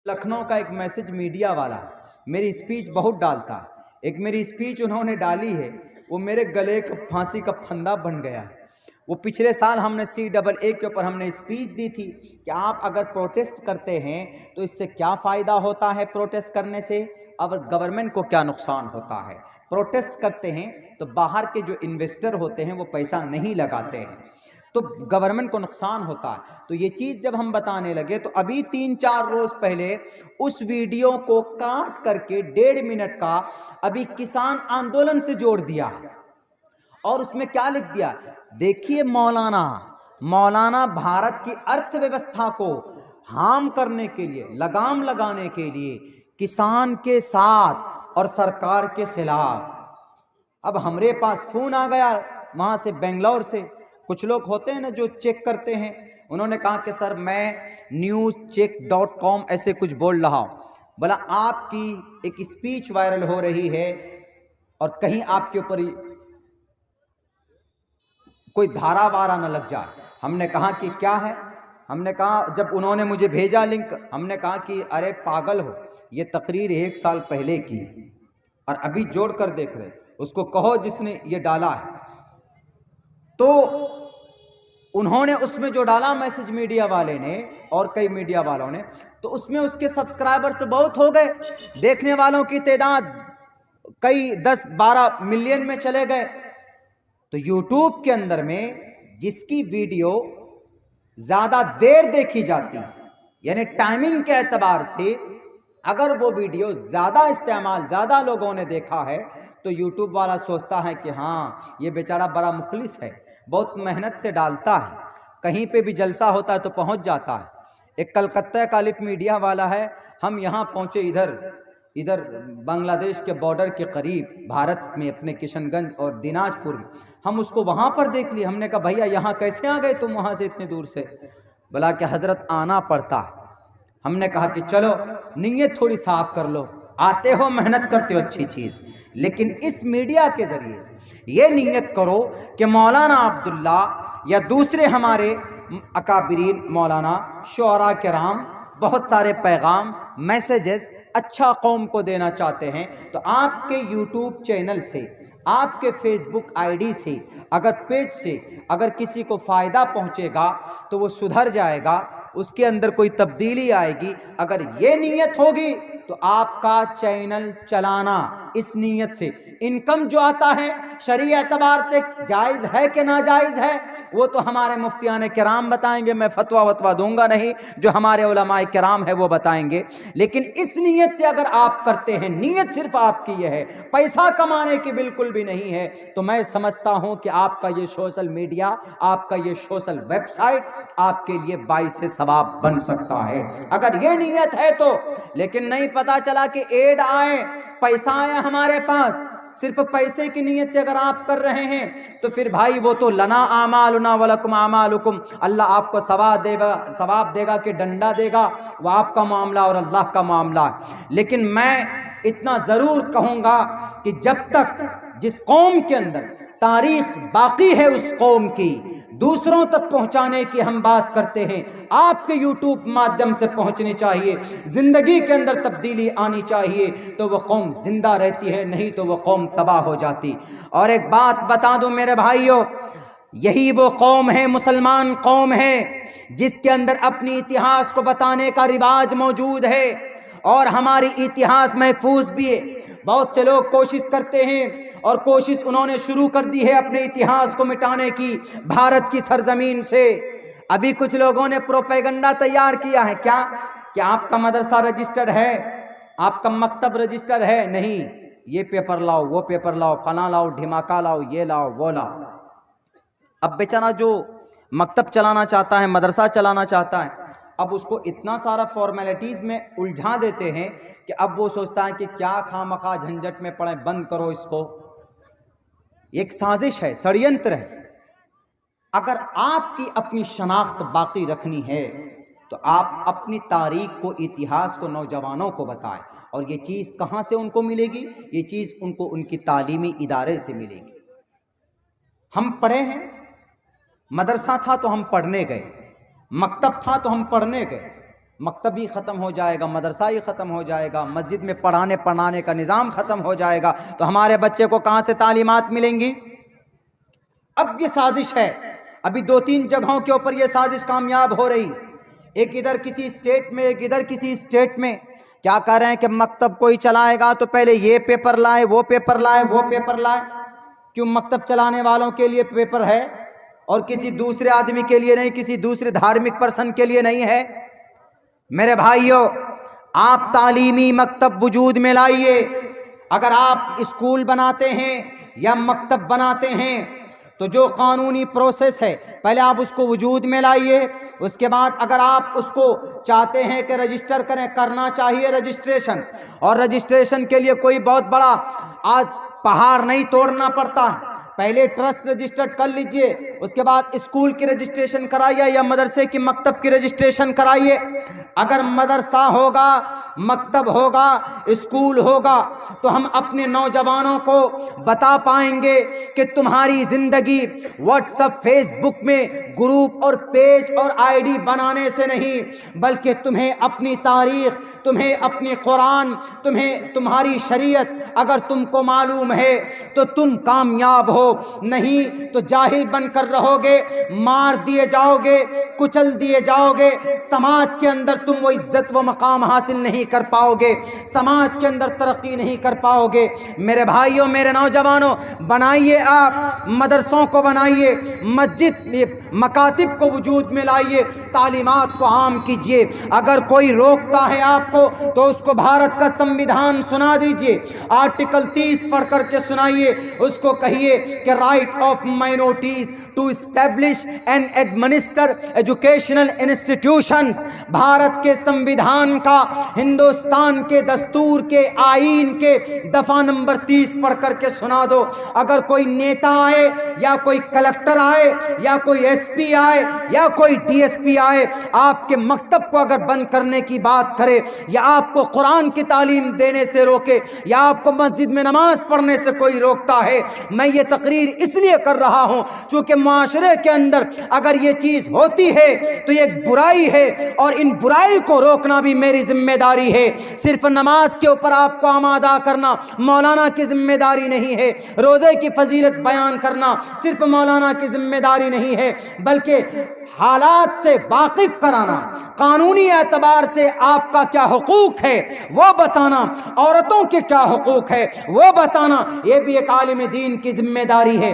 लखनऊ का एक message media वाला मेरी स्पीच बहुत डालता है। एक मेरी स्पीच उन्होंने डाली है, वो मेरे गले का फांसी का फंदा बन गया है। वो पिछले साल हमने CAA के ऊपर हमने स्पीच दी थी कि आप अगर प्रोटेस्ट करते हैं तो इससे क्या फ़ायदा होता है, प्रोटेस्ट करने से और गवर्नमेंट को क्या नुकसान होता है। प्रोटेस्ट करते हैं तो बाहर के जो इन्वेस्टर होते हैं वो पैसा नहीं लगाते हैं, तो गवर्नमेंट को नुकसान होता है। तो ये चीज़ जब हम बताने लगे तो अभी 3-4 रोज़ पहले उस वीडियो को काट करके 1.5 मिनट का अभी किसान आंदोलन से जोड़ दिया और उसमें क्या लिख दिया, देखिए मौलाना भारत की अर्थव्यवस्था को हार्म करने के लिए, लगाम लगाने के लिए किसान के साथ और सरकार के खिलाफ। अब हमारे पास फोन आ गया वहां से, बेंगलोर से कुछ लोग होते हैं ना जो चेक करते हैं, उन्होंने कहा कि सर मैं newscheck.com ऐसे कुछ बोल रहा हूँ। बोला आपकी एक स्पीच वायरल हो रही है और कहीं आपके ऊपर कोई धारा वारा न लग जाए। हमने कहा कि क्या है, हमने कहा, जब उन्होंने मुझे भेजा लिंक, हमने कहा कि अरे पागल हो, ये तकरीर 1 साल पहले की और अभी जोड़ कर देख रहे, उसको कहो जिसने ये डाला है। तो उन्होंने उसमें जो डाला मैसेज मीडिया वाले ने और कई मीडिया वालों ने, तो उसमें उसके सब्सक्राइबर्स बहुत हो गए, देखने वालों की तादाद कई 10-12 मिलियन में चले गए। तो यूट्यूब के अंदर में जिसकी वीडियो ज्यादा देर देखी जाती है, यानी टाइमिंग के एतबार से अगर वो वीडियो ज्यादा इस्तेमाल, ज्यादा लोगों ने देखा है, तो यूट्यूब वाला सोचता है कि हाँ ये बेचारा बड़ा मुखलिस है, बहुत मेहनत से डालता है, कहीं पे भी जलसा होता है तो पहुंच जाता है। एक कलकत्ता का अलिफ मीडिया वाला है, हम यहाँ पहुँचे इधर बांग्लादेश के बॉर्डर के करीब, भारत में अपने किशनगंज और दिनाजपुर में, हम उसको वहाँ पर देख लिए। हमने कहा भैया यहाँ कैसे आ गए तुम वहाँ से इतने दूर से? बोला कि हजरत आना पड़ता। हमने कहा कि चलो नीयत थोड़ी साफ कर लो, आते हो मेहनत करते हो अच्छी चीज़, लेकिन इस मीडिया के ज़रिए से ये नीयत करो कि मौलाना अब्दुल्ला या दूसरे हमारे अकाबिरीन मौलाना शुअरा किराम बहुत सारे पैगाम, मैसेजेस अच्छा कौम को देना चाहते हैं, तो आपके यूट्यूब चैनल से, आपके फेसबुक आईडी से, अगर पेज से अगर किसी को फ़ायदा पहुंचेगा तो वो सुधर जाएगा, उसके अंदर कोई तब्दीली आएगी। अगर ये नीयत होगी तो आपका चैनल चलाना इस नीयत से, इनकम जो आता है शरीय एतबार से जायज़ है कि नाजायज़ है, वो तो हमारे मुफ्तियान किराम बताएंगे, मैं फतवा दूंगा नहीं, जो हमारे उलमाए किराम है वो बताएंगे। लेकिन इस नीयत से अगर आप करते हैं, नीयत सिर्फ आपकी ये है, पैसा कमाने की बिल्कुल भी नहीं है, तो मैं समझता हूं कि आपका ये सोशल मीडिया, आपका ये सोशल वेबसाइट आपके लिए बाइस सवाब बन सकता है, अगर ये नीयत है तो। लेकिन नहीं, पता चला कि एड आए, पैसा आया हमारे पास, सिर्फ पैसे की नीयत से अगर आप कर रहे हैं तो फिर भाई वो तो लना आमालुना वलकुम आमालुकुम, अल्लाह आपको सवाब देगा कि डंडा देगा, वो आपका मामला और अल्लाह का मामला। लेकिन मैं इतना ज़रूर कहूँगा कि जब तक जिस कौम के अंदर तारीख बाकी है उस कौम की दूसरों तक पहुंचाने की हम बात करते हैं, आपके यूट्यूब माध्यम से पहुंचनी चाहिए, जिंदगी के अंदर तब्दीली आनी चाहिए, तो वह कौम जिंदा रहती है, नहीं तो वह कौम तबाह हो जाती। और एक बात बता दूं मेरे भाइयों, यही वो कौम है, मुसलमान कौम है, जिसके अंदर अपनी इतिहास को बताने का रिवाज मौजूद है और हमारी इतिहास महफूज भी है। बहुत से लोग कोशिश करते हैं और कोशिश उन्होंने शुरू कर दी है अपने इतिहास को मिटाने की भारत की सरजमीन से। अभी कुछ लोगों ने प्रोपेगेंडा तैयार किया है, क्या कि आपका मदरसा रजिस्टर्ड है, आपका मकतब रजिस्टर्ड है, नहीं, ये पेपर लाओ, वो पेपर लाओ, फला लाओ, ढिमाका लाओ, ये लाओ, वो लाओ। अब बेचारा जो मकतब चलाना चाहता है, मदरसा चलाना चाहता है, अब उसको इतना सारा फॉर्मेलिटीज़ में उलझा देते हैं कि अब वो सोचता है कि क्या खामखा झंझट में पड़े, बंद करो इसको। एक साजिश है, षड्यंत्र है। अगर आपकी अपनी शनाख्त बाकी रखनी है तो आप अपनी तारीख को, इतिहास को नौजवानों को बताएं। और ये चीज़ कहाँ से उनको मिलेगी? ये चीज़ उनको उनकी तालीमी इदारे से मिलेगी। हम पढ़े हैं, मदरसा था तो हम पढ़ने गए, मकतब था तो हम पढ़ने गए, مکتب ہی ختم ہو جائے گا، مدرسہ ہی ختم ہو جائے گا، مسجد میں پڑھانے کا نظام ختم ہو جائے گا، تو ہمارے بچے کو کہاں سے تعلیمات ملیں گی؟ اب یہ سازش ہے، ابھی 2-3 جگہوں کے اوپر یہ سازش کامیاب ہو رہی، ایک ادھر کسی اسٹیٹ میں، ایک ادھر کسی اسٹیٹ میں۔ کیا کہہ رہے ہیں کہ مکتب کوئی چلائے گا تو پہلے یہ پیپر لائے، وہ پیپر لائے، وہ پیپر لائے۔ کیوں مکتب چلانے والوں کے لیے پیپر ہے اور کسی دوسرے آدمی کے لیے نہیں، کسی دوسرے دھارمک پرسن کے لیے نہیں ہے؟ میرے بھائیوں، آپ تعلیمی مکتب وجود میں لائیے۔ اگر آپ اسکول بناتے ہیں یا مکتب بناتے ہیں تو جو قانونی پروسیس ہے پہلے آپ اس کو وجود میں لائیے، اس کے بعد اگر آپ اس کو چاہتے ہیں کہ رجسٹر کریں، کرنا چاہیے رجسٹریشن، اور رجسٹریشن کے لیے کوئی بہت بڑا آج پہاڑ نہیں توڑنا پڑتا، پہلے ٹرسٹ رجسٹرڈ کر لیجئے، اس کے بعد اسکول کی رجسٹریشن کرائیے یا مدرسے کی مکتب کی رجسٹریشن کرائیے۔ اگر مدرسہ ہوگا، مکتب ہوگا، اسکول ہوگا تو ہم اپنے نوجوانوں کو بتا پائیں گے کہ تمہاری زندگی واٹس ایپ فیس بک میں گروپ اور پیج اور آئی ڈی بنانے سے نہیں، بلکہ تمہیں اپنی تاریخ، تمہیں اپنی قرآن، تمہاری شریعت اگر تم کو معلوم ہے تو تم کامیاب ہو، نہیں تو جاہل بن کر رہو گے، مار دیے جاؤ گے، کچل دیے جاؤ گے، سماج کے اندر تم وہ عزت و مقام حاصل نہیں کر پاؤ گے، سماج کے اندر ترقی نہیں کر پاؤ گے۔ میرے بھائیوں، میرے نوجوانوں، بنائیے، آپ مدرسوں کو بنائیے، مسجد مکاتب کو وجود میں لائیے، تعلیمات کو عام کیجیے۔ اگر کوئی روکتا ہے آپ کو تو اس کو بھارت کا سمویدھان سنا دیجیے، آرٹیکل 30 پڑھ کر کے سنائیے، اس کو کہیے کہ right of minorities to establish and administer educational institutions, Bharat کے سمویدھان کا، ہندوستان کے دستور کے، آئین کے دفعہ نمبر 30 پڑھ کر کے سنا دو۔ اگر کوئی نیتا آئے یا کوئی کلکٹر آئے یا کوئی ایس پی آئے یا کوئی ڈی ایس پی آئے، آپ کے مکتب کو اگر بند کرنے کی بات کرے یا آپ کو قرآن کی تعلیم دینے سے روکے یا آپ کو مسجد میں نماز پڑھنے سے کوئی روکتا ہے، میں یہ تقریر اس لیے کر رہا ہوں چونکہ معاشرے کے اندر اگر یہ چیز ہوتی ہے تو یہ ایک برائی ہے، اور ان برائی کو روکنا بھی میری ذمہ داری ہے۔ صرف نماز کے اوپر آپ کو آمادہ کرنا مولانا کی ذمہ داری نہیں ہے، روزے کی فضیلت بیان کرنا صرف مولانا کی ذمہ داری نہیں ہے، بلکہ حالات سے واقف کرانا، قانونی اعتبار سے آپ کا کیا حقوق ہے وہ بتانا، عورتوں کے کیا حقوق ہے وہ بتانا، یہ بھی ایک عالم دین کی ذمہ داری ہے۔